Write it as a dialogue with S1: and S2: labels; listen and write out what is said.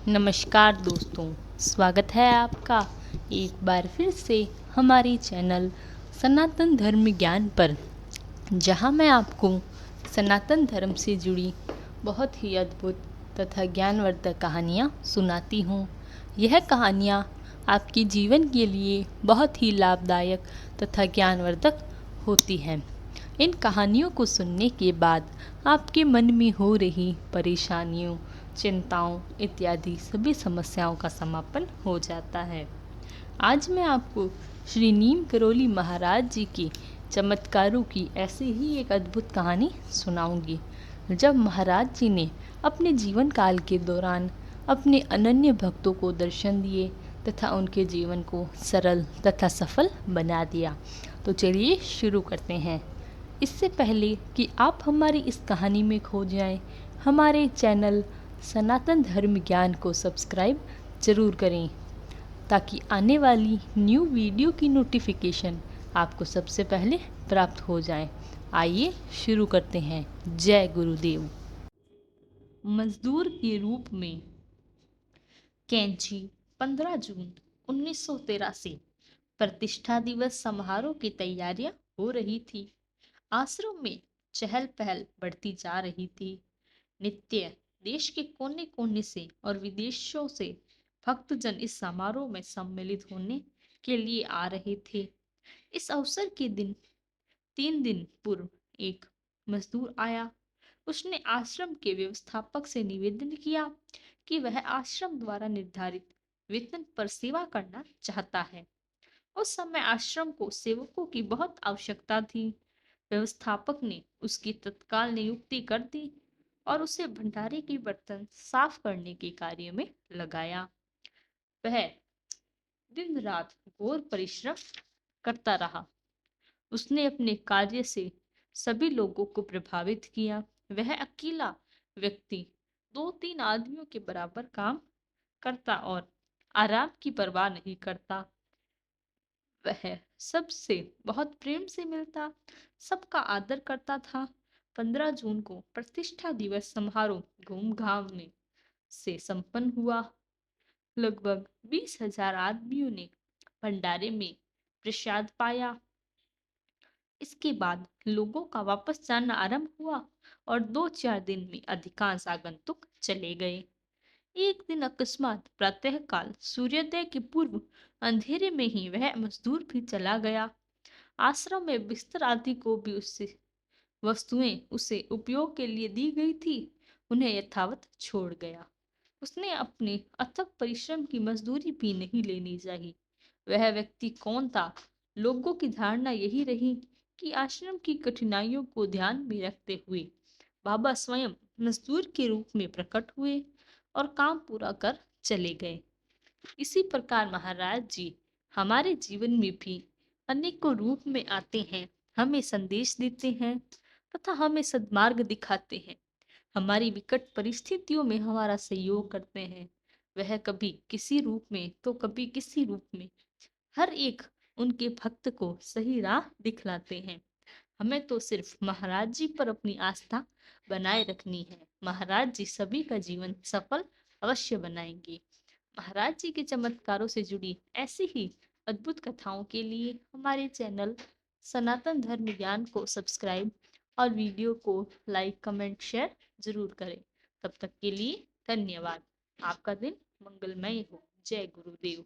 S1: नमस्कार दोस्तों, स्वागत है आपका एक बार फिर से हमारे चैनल सनातन धर्म ज्ञान पर, जहां मैं आपको सनातन धर्म से जुड़ी बहुत ही अद्भुत तथा ज्ञानवर्धक कहानियां सुनाती हूं। यह कहानियां आपके जीवन के लिए बहुत ही लाभदायक तथा ज्ञानवर्धक होती हैं। इन कहानियों को सुनने के बाद आपके मन में हो रही परेशानियों, चिंताओं इत्यादि सभी समस्याओं का समापन हो जाता है। आज मैं आपको श्री नीम करोली महाराज जी की चमत्कारों की ऐसी ही एक अद्भुत कहानी सुनाऊंगी। जब महाराज जी ने अपने जीवन काल के दौरान अपने अनन्य भक्तों को दर्शन दिए तथा उनके जीवन को सरल तथा सफल बना दिया। तो चलिए शुरू करते हैं। इससे पहले कि आप हमारी इस कहानी में खो जाएं, हमारे चैनल सनातन धर्म ज्ञान को सब्सक्राइब ज़रूर करें ताकि आने वाली न्यू वीडियो की नोटिफिकेशन आपको सबसे पहले प्राप्त हो जाए। आइए शुरू करते हैं। जय गुरुदेव। मजदूर के रूप में कैंची 15 जून 1983 प्रतिष्ठा दिवस समारोह की तैयारियां हो रही थी। आश्रम में चहल पहल बढ़ती जा रही थी। नित्य देश के कोने कोने से और विदेशों से भक्तजन इस समारोह में सम्मिलित होने के लिए आ रहे थे। इस अवसर के दिन 3 दिन पूर्व एक मजदूर आया। उसने आश्रम के व्यवस्थापक से निवेदन किया कि वह आश्रम द्वारा निर्धारित वेतन पर सेवा करना चाहता है। उस समय आश्रम को सेवकों की बहुत आवश्यकता थी। व्यवस्थापक ने उसकी तत्काल नियुक्ति कर दी और उसे भंडारे के बर्तन साफ करने के कार्य में लगाया। वह दिन रात घोर परिश्रम करता रहा। उसने अपने कार्य से सभी लोगों को प्रभावित किया। वह अकेला व्यक्ति 2-3 आदमियों के बराबर काम करता और आराम की परवाह नहीं करता। वह सबसे बहुत प्रेम से मिलता, सबका आदर करता था। 15 जून को प्रतिष्ठा दिवस समारोह धूमधाम से संपन्न हुआ। लगभग 20,000 आदमियों ने भंडारे में प्रसाद पाया। इसके बाद लोगों का वापस जाना आरंभ हुआ और 2-4 दिन में अधिकांश आगंतुक चले गए। एक दिन अकस्मात प्रातःकाल सूर्योदय के पूर्व अंधेरे में ही वह मजदूर भी चला गया। आश्रम में बिस्तर आदि को भी उससे वस्तुएं उसे उपयोग के लिए दी गई थी, उन्हें यथावत छोड़ गया। उसने अपने अथक परिश्रम की मजदूरी भी नहीं लेनी चाहिए। वह व्यक्ति कौन था? लोगों की धारणा यही रही कि आश्रम की कठिनाइयों को ध्यान में रखते हुए बाबा स्वयं मजदूर के रूप में प्रकट हुए और काम पूरा कर चले गए। इसी प्रकार महाराज जी हमारे जीवन में भी अनेकों रूप में आते हैं, हमें संदेश देते हैं तथा हमें सद्मार्ग दिखाते हैं। हमारी विकट परिस्थितियों में हमारा सहयोग करते हैं। वह कभी किसी रूप में तो कभी किसी रूप में हर एक उनके भक्त को सही राह दिखलाते हैं। हमें तो सिर्फ महाराज जी पर अपनी आस्था बनाए रखनी है। महाराज जी सभी का जीवन सफल अवश्य बनाएंगे। महाराज जी के चमत्कारों से जुड़ी ऐसी ही अद्भुत कथाओं के लिए हमारे चैनल सनातन धर्म ज्ञान को सब्सक्राइब और वीडियो को लाइक कमेंट शेयर जरूर करें। तब तक के लिए धन्यवाद। आपका दिन मंगलमय हो। जय गुरुदेव।